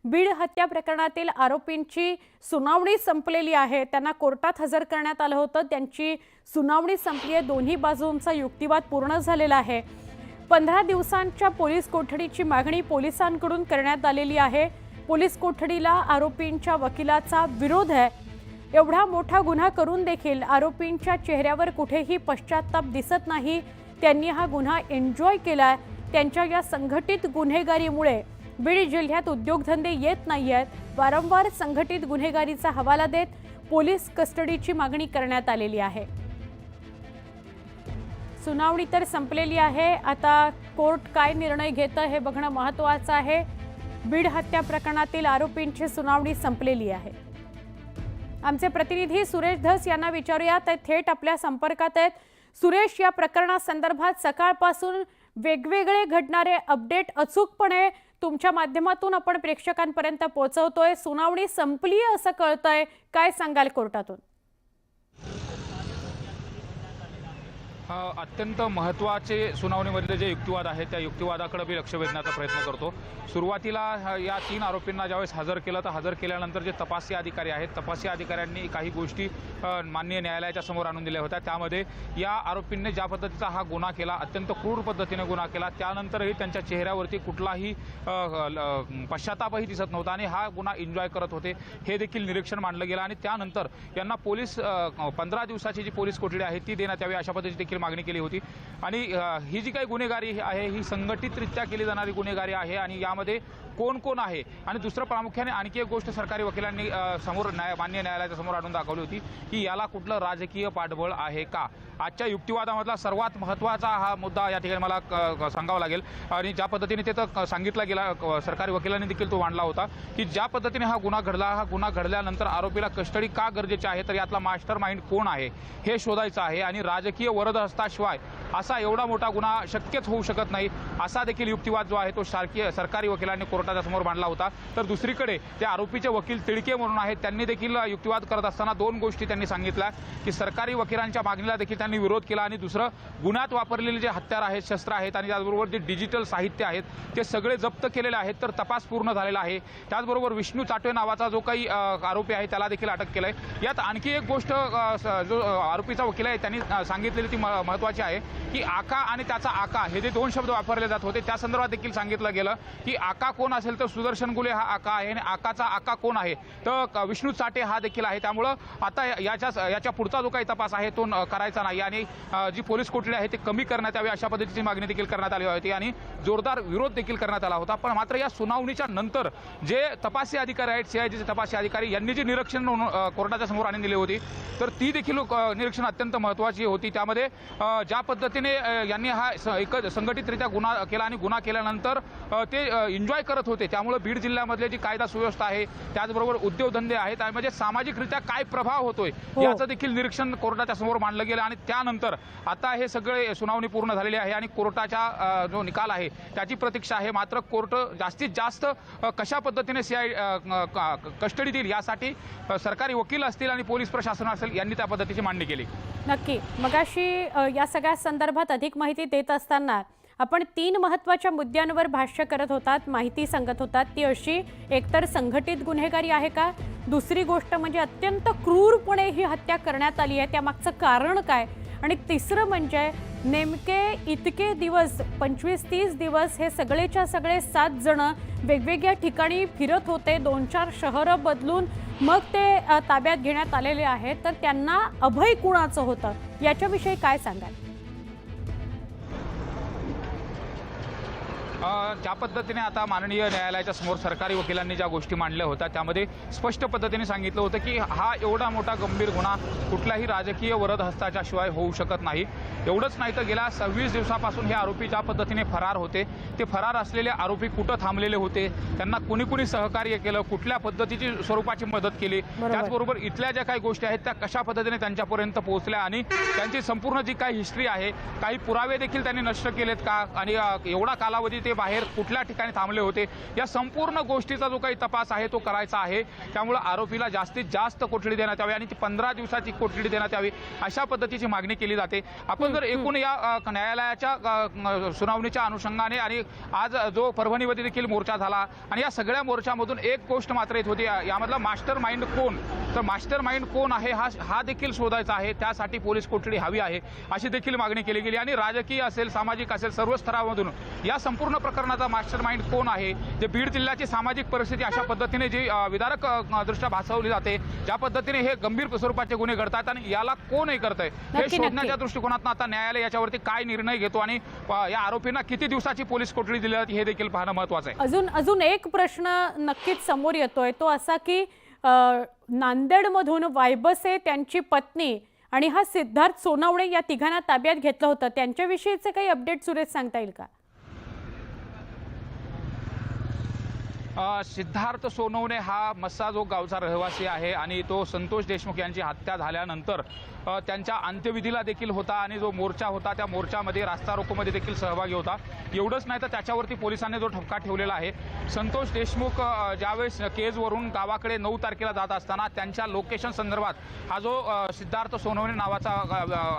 बीड हत्या प्रकरणातील आरोपींची सुनावणी संपलेली आहे। त्यांना कोर्टात हजर करण्यात आलं होतं। त्यांची सुनावणी संपली आहे। दोन्ही बाजूंचा युक्तिवाद पूर्ण झालेला आहे। 15 दिवसांच्या पोलीस कोठडीची मागणी पोलिसांकडून करण्यात आलेली आहे। पोलीस कोठडीला आरोपींच्या वकिलाचा विरोध आहे। एवढा मोठा गुन्हा करून देखील आरोपींच्या चेहऱ्यावर कुठेही पश्चाताप दिसत नाही। त्यांनी हा गुन्हा एन्जॉय केलाय। त्यांच्या या संघटित गुन्हेगारीमुळे बीड जिल्ह्यात उद्योगधंदे येत नाहीयेत। वारंवार संघटित गुन्हेगारीचा हवाला देत पोलीस कस्टडीची मागणी करण्यात आलेली आहे। सुनावणी तर संपलेली आहे। आता कोर्ट काय निर्णय घेतं हे बघणं महत्त्वाचं आहे। बीड हत्या प्रकरणातील आरोपींची सुनावणी संपलेली आहे। आमचे प्रतिनिधी सुरेश धस यांना विचारूया। ते थेट आपल्या संपर्कात आहेत। सुरेश, या प्रकरणासंदर्भात सकाळपासून वेगवेगळे घडणारे अपडेट अचूकपणे तुमच्या माध्यमातून आपण प्रेक्षकांपर्यंत पोहोचवतोय। सुनावणी संपली असं कळतंय, काय सांगाल कोर्टातून? अत्यंत महत्त्वाचे सुनावणीमधले जे युक्तिवाद आहेत त्या युक्तिवादाकडे मी लक्ष वेधण्याचा प्रयत्न करतो। सुरुवातीला या 3 आरोपींना ज्यावेळेस हजर केलं तर हजर केल्यानंतर जे तपासी अधिकारी आहेत, तपासी अधिकाऱ्यांनी काही गोष्टी माननीय न्यायालयाच्या समोर आणून दिल्या होत्या। त्यामध्ये या आरोपींनी ज्या पद्धतीचा हा गुन्हा केला, अत्यंत क्रूर पद्धतीने गुन्हा केला, त्यानंतरही त्यांच्या चेहऱ्यावरती कुठलाही पश्चातापही दिसत नव्हता आणि हा गुन्हा एन्जॉय करत होते, हे देखील निरीक्षण मांडलं गेलं। आणि त्यानंतर यांना पोलीस 15 दिवसाची जी पोलीस कोठडी आहे ती देण्यात यावी अशा पद्धतीची देखील मागणी केली होती। आणि ही जी काही गुन्हेगारी आहे ही संघटितरित्या केली जाणारी गुन्हेगारी आहे आणि यामध्ये कोण कोण आहे। आणि दुसरं प्रामुख्याने आणखी एक गोष्ट सरकारी वकिलांनी माननीय न्यायालयाच्या समोर आणून दाखवली होती की याला कुठलं राजकीय पाठबळ आहे का। आजच्या युक्तिवादामधला सर्वात महत्त्वाचा हा मुद्दा या ठिकाणी मला सांगावा लागेल। आणि ज्या पद्धतीने ते तर सांगितलं गेला, सरकारी वकिलांनी देखील तो मांडला होता की ज्या पद्धतीने हा गुन्हा घडल्यानंतर आरोपीला कस्टडी का गरजेची आहे, तर यातला मास्टर माइंड कोण आहे हे शोधायचं आहे। आणि राजकीय वरदहस्ताशिवाय असा एवढा मोठा गुन्हा शक्यच होऊ शकत नाही, असा देखील युक्तिवाद जो आहे तो सरकारी वकिलांनी कोर्टाच्या समोर मांडला होता। तर दुसरीकडे ते आरोपीचे वकील तिडके म्हणून आहेत, त्यांनी देखील युक्तिवाद करत असताना 2 गोष्टी त्यांनी सांगितल्या की सरकारी वकिलांच्या मागणीला देखील त्यांनी विरोध केला आणि दुसरं गुन्ह्यात वापरलेले जे हत्यार आहेत, शस्त्र आहेत आणि त्याचबरोबर जे डिजिटल साहित्य आहेत ते सगळे जप्त केलेले आहेत, तर तपास पूर्ण झालेला आहे। त्याचबरोबर विष्णू चाटे नावाचा जो काही आरोपी आहे त्याला देखील अटक केलंय। यात आणखी एक गोष्ट जो आरोपीचा वकील आहे त्यांनी सांगितलेली ती महत्त्वाची आहे की आका आणि त्याचा आका हे जे 2 शब्द वापरले जात होते त्या संदर्भात देखील सांगितलं गेलं की आका कोण असेल तर सुदर्शन गुले हा आका आहे आणि आकाचा आका कोण आहे तर विष्णू चाटे हा देखील आहे। त्यामुळं आता याच्या पुढचा जो काही तपास आहे तो करायचा नाही आणि जी पोलीस कोठडी आहे ती कमी करण्यात यावी अशा पद्धतीची मागणी देखील करण्यात आली होती आणि जोरदार विरोध देखील करण्यात आला होता। पण मात्र या सुनावणीच्या नंतर जे तपासी अधिकारी आहेत, सीआयडीचे तपासी अधिकारी यांनी जी निरीक्षण कोर्टाच्या समोर आणून दिली होती तर ती देखील निरीक्षण अत्यंत महत्त्वाची होती। त्यामध्ये ज्या पद्धतीने यांनी हा संघटितरित्या गुन्हा केला आणि गुन्हा केल्यानंतर ते एन्जॉय करत होते, त्यामुळे बीड जिल्ह्यामधली जी कायदा सुव्यवस्था आहे त्याचबरोबर उद्योगधंदे आहेत त्यामध्ये सामाजिकरित्या काय प्रभाव होतोय याचं देखील निरीक्षण कोर्टाच्या समोर मांडलं गेलं। आणि त्यानंतर आता हे सगळे सुनावणी पूर्ण झालेली आहे आणि कोर्टाचा जो निकाल आहे त्याची प्रतीक्षा आहे। मात्र कोर्ट जास्तीत जास्त कशा पद्धतीने कस्टडी देईल यासाठी सरकारी वकील असतील आणि पोलीस प्रशासन असेल यांनी त्या पद्धतीची मांडणी केली। नक्की मगाशी या सगळ्या संदर्भात अधिक माहिती देत असताना आपण 3 महत्त्वाच्या मुद्द्यांवर भाष्य करत होतात, माहिती सांगत होतात। ती अशी, एकतर संघटित गुन्हेगारी आहे का, दुसरी गोष्ट म्हणजे अत्यंत क्रूरपणे ही हत्या करण्यात आली आहे त्यामागचं कारण काय, आणि तिसरं म्हणजे नेमके इतके दिवस 25-30 दिवस हे सगळेच्या सगळे 7 जण वेगवेगळ्या ठिकाणी फिरत होते, 2-4 शहरं बदलून मग ते ताब्यात घेण्यात आलेले आहेत, तर त्यांना अभय कुणाचं होतं याच्याविषयी काय सांगाल? ज्या पद्धतीने आता माननीय न्यायालयाच्या समोर सरकारी वकिलांनी ज्या गोष्टी मांडल्या होत्या त्यामध्ये स्पष्ट पद्धतीने सांगितलं होतं की हा एवढा मोठा गंभीर गुन्हा कुठल्याही राजकीय वरदहस्ताच्या शिवाय होऊ शकत नाही। एवढंच नाही तर गेल्या 26 दिवसापासून हे आरोपी ज्या पद्धतीने फरार होते ते फरार असलेले आरोपी कुठं थांबलेले होते, त्यांना कोणी कोणी सहकार्य केलं, कुठल्या पद्धतीची स्वरूपाची मदत केली, त्याचबरोबर इथल्या ज्या काही गोष्टी आहेत त्या कशा पद्धतीने त्यांच्यापर्यंत पोहोचल्या आणि त्यांची संपूर्ण जी काही हिस्ट्री आहे, काही पुरावे देखील त्यांनी नष्ट केलेत का आणि एवढा कालावधी होते बाहेर, कुठल्या ठिकाणी थांबले होते, या संपूर्ण गोष्टीचा जो काही तपास आहे तो करायचा आहे। त्यामुळे आरोपीला जास्तीत जास्त कोठडी देण्यात यावी आणि ती 15 दिवसाची कोठडी देण्यात यावी अशा पद्धतीची मागणी केली जाते। आपण जर एकूण या न्यायालयाच्या सुनावणीच्या अनुषंगाने आणि आज जो परभणीमध्ये देखील मोर्चा झाला आणि या सगळ्या मोर्चामधून एक गोष्ट मात्र येत होती, यामधला मास्टर माइंड कोण, तर मास्टर माइंड कोण आहे हा देखील शोधायचा आहे। त्यासाठी पोलीस कोठडी हवी आहे अशी देखील मागणी केली गेली आणि राजकीय असेल, सामाजिक असेल, सर्व स्तरामधून या संपूर्ण प्रकरणाचा मास्टर माइंड कोण आहे, जे बीड जिल्ह्याची सामाजिक परिस्थिती अशा पद्धतीने जी विदारक दृष्ट्या भासवली जाते, ज्या पद्धतीने हे गंभीर स्वरूपाचे गुन्हे घडतात आणि याला कोण हे करतंय हे शोधण्याच्या दृष्टिकोनातून आता न्यायालय याच्यावरती काय निर्णय घेतो आणि या आरोपींना किती दिवसाची पोलीस कोठडी दिली जाते हे देखील पाहणं महत्त्वाचं आहे। अजून एक प्रश्न नक्कीच समोर येतोय, तो असा की नांदेडमधून वायबसे, त्यांची पत्नी आणि हा सिद्धार्थ सोनवणे या तिघांना ताब्यात घेतलं होतं, त्यांच्याविषयीचे काही अपडेट सुरेश सांगता येईल का? सिद्धार्थ सोनवणे हा मस्साजोग गावचा रहिवासी आहे आणि तो संतोष देशमुख यांची हत्या झाल्यानंतर त्यांच्या अंत्यविधीला देखील होता आणि जो मोर्चा होता त्या मोर्चामध्ये रास्ता रोकोमध्ये देखील सहभागी होता। एवढंच नाही तर त्याच्यावरती पोलिसांनी जो ठपका ठेवलेला आहे, संतोष देशमुख ज्यावेळेस केजवरून गावाकडे 9 तारखेला जात असताना त्यांच्या लोकेशन संदर्भात हा जो सिद्धार्थ सोनवणे नावाचा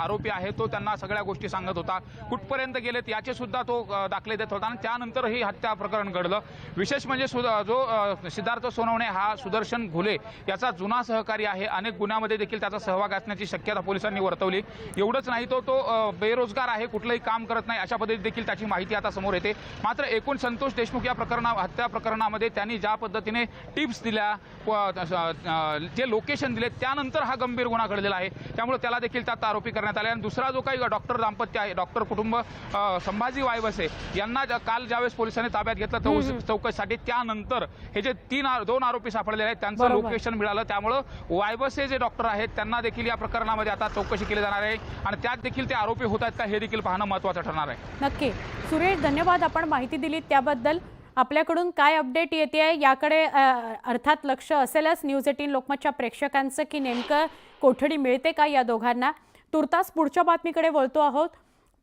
आरोपी आहे तो त्यांना सगळ्या गोष्टी सांगत होता, कुठपर्यंत गेलेत याचे सुद्धा तो दाखले देत होता आणि त्यानंतर ही हत्या प्रकरण घडलं। विशेष म्हणजे जो सिद्धार्थ सोनवणे हा सुदर्शन घुले याचा जुना सहकारी आहे, अनेक गुन्ह्यामध्ये देखील त्याचा सहभाग असण्याची शक्यता पोलिसांनी वर्तवली। एवढंच नाही तो बेरोजगार आहे, कुठलंही काम करत नाही अशा पद्धतीने देखील त्याची माहिती आता समोर येते। मात्र एकूण संतोष देशमुख या हत्या प्रकरणामध्ये त्यांनी ज्या पद्धतीने टिप्स दिल्या, जे लोकेशन दिले, त्यानंतर हा गंभीर गुन्हा घडलेला आहे, त्यामुळे त्याला देखील त्यात आरोपी करण्यात आले। आणि दुसरा जो काही डॉक्टर दाम्पत्य आहे, डॉक्टर कुटुंब संभाजी वायबसे यांना काल ज्यावेळेस पोलिसांनी ताब्यात घेतलं चौकशीसाठी, त्यानंतर हे जे 2 आरोपी सापडलेले आहेत त्यांचं लोकेशन मिळालं, त्यामुळे वायबसे जे डॉक्टर आहेत त्यांना देखील या प्रकरणामध्ये आता चौकशी केली जाणार आहे आणि त्यात देखील ते आरोपी होत आहेत का हे देखील पाहणं महत्त्वाचं ठरणार आहे। नक्की सुरेश, धन्यवाद आपण माहिती दिली त्याबद्दल। आपल्याकडून काय अपडेट येते याकडे अर्थात लक्ष असेलच न्यूज 18 लोकमतच्या प्रेक्षकांचं की नेमकं कोठडी मिळते का या दोघांना। तुर्तास पुढच्या बातमीकडे वळतो आहोत।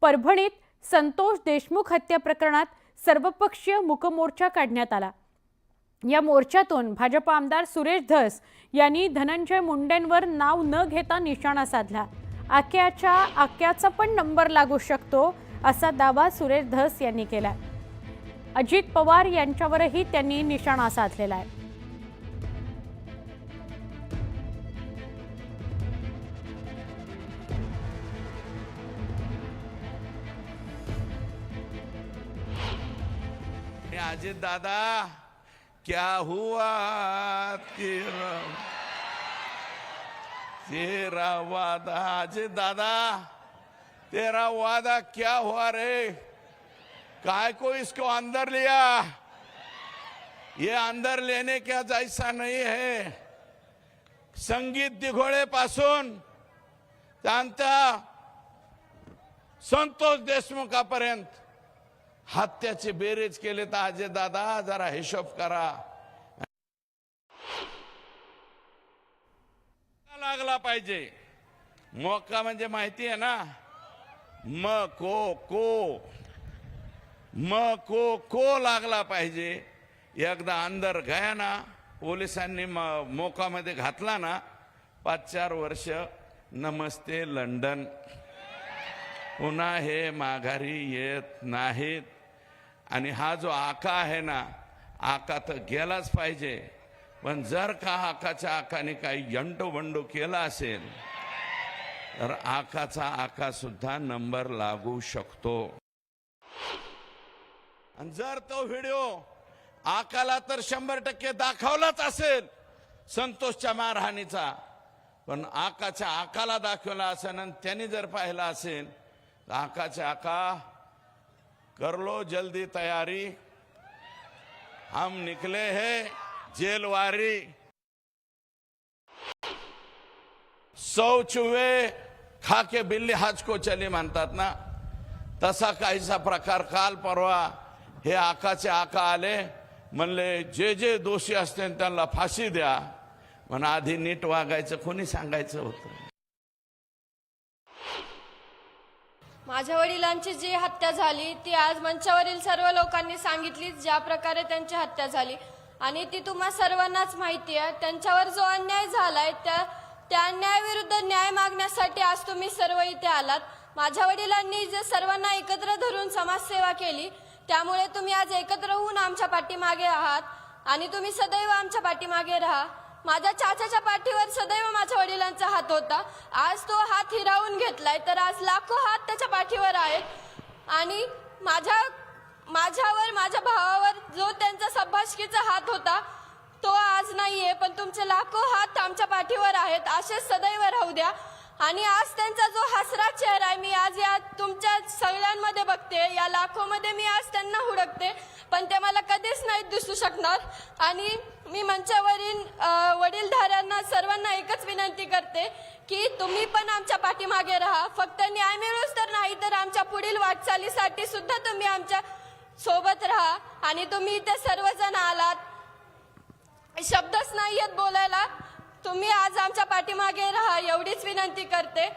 परभणीत संतोष देशमुख हत्या प्रकरणात सर्वपक्षीय मूकमोर्चा काढण्यात आला। या मोर्चातून भाजप आमदार सुरेश धस यांनी धनंजय मुंडेंवर नाव न घेता निशाणा साधला। आक्याचा पण नंबर लागू शकतो असा दावा सुरेश धस यांनी केला। अजित पवार यांच्यावरही त्यांनी निशाणा साधलेला आहे। अजित दादा, क्या हुआ तेरा वादा, अजित दादा तेरा वादा क्या हुआ रे? काय को इसको अंदर लिया? ये अंदर लेने का जैसा नहीं है। संगीत दिघोळे पासून त्यांचा संतोष देशमुखापर्यंत हत्याचे बेरेज केले तर अजय दादा जरा हिशोब करा। लागला पाहिजे मौका, म्हणजे माहिती आहे ना, म को लागला पाहिजे। एकदा अंदर गया ना, पोलिसांनी मोकामध्ये घातला ना, 5-4 वर्ष नमस्ते लंडन, पुन्हा हे माघारी येत नाहीत। आणि हा जो आका आहे ना, आका तर गेलाच पाहिजे, पण जर का आकाच्या आकाने काही यंटोबंडो केला असेल तर आकाचा आका सुद्धा नंबर लागू शकतो। आणि जर तो व्हिडिओ आकाला तर 100% दाखवलाच असेल संतोषच्या मारहाणीचा, पण आकाच्या आकाला दाखवला असेल आणि त्यांनी जर पाहिला असेल तर आकाच्या आका, कर लो जल्दी तैयारी, हम निकले हैं जेलवारी। 100 चुहे खा के बिल्ली हज को चली म्हणतात ना, तसा काहीसा प्रकार काल परवा हे आकाचे आका आले, म्हणले जे जे दोषी असतील त्यांना फाशी द्या, पण आधी नीट वागायचं कोणी सांगायचं होतं? माझ्या वडिलांची जी हत्या झाली ती आज मंचावरील सर्व लोकांनी सांगितली, ज्या प्रकारे त्यांची हत्या झाली, आणि ती तुम्हा सर्वांनाच माहिती आहे. त्यांच्यावर जो अन्याय झालाय त्या अन्यायाविरुद्ध न्याय मागण्यासाठी आज तुम्ही सर्व इथे आलात. माझ्या वडिलांनी जे सर्वांना एकत्र धरून समाजसेवा केली, त्यामुळे तुम्ही आज एकत्र होऊन आमच्या पाठीमागे आहात आणि तुम्ही सदैव आमच्या पाठीमागे राहा. माझ्या चाचाच्या पाठीवर सदैव माझ्या वडिलांचा हात होता. आज तो हात हिरावून घेतलाय, तर आज लाखो हात त्याच्या पाठीवर आहेत आणि माझ्यावर, माझ्या भावावर जो त्यांचा सब्बाशकीचा हात होता तो आज नाहीये, पण तुमचे लाखो हात आमच्या पाठीवर आहेत. असेच सदैव राहू द्या. आणि आज त्यांचा जो हसरा चेहरा आहे, मी आज या तुमच्या सगळ्यांमध्ये बघते, या लाखोमध्ये मी आज त्यांना हुडकते, पण ते मला कधीच नाही दिसू शकणार. आणि मी मंचावरील वडीलधाऱ्यांना सर्वांना एकच विनंती करते की तुम्ही पण आमच्या पाठीमागे राहा. फक्त न्याय मिळूच तर नाही, तर आमच्या पुढील वाटचालीसाठी सुद्धा तुम्ही आमच्या सोबत राहा. आणि तुम्ही इथे सर्वजण आलात, शब्दच नाही आहेत बोलायला, तुम्ही आज आमच्या पाठीमागे राहा एवढीच विनंती करते.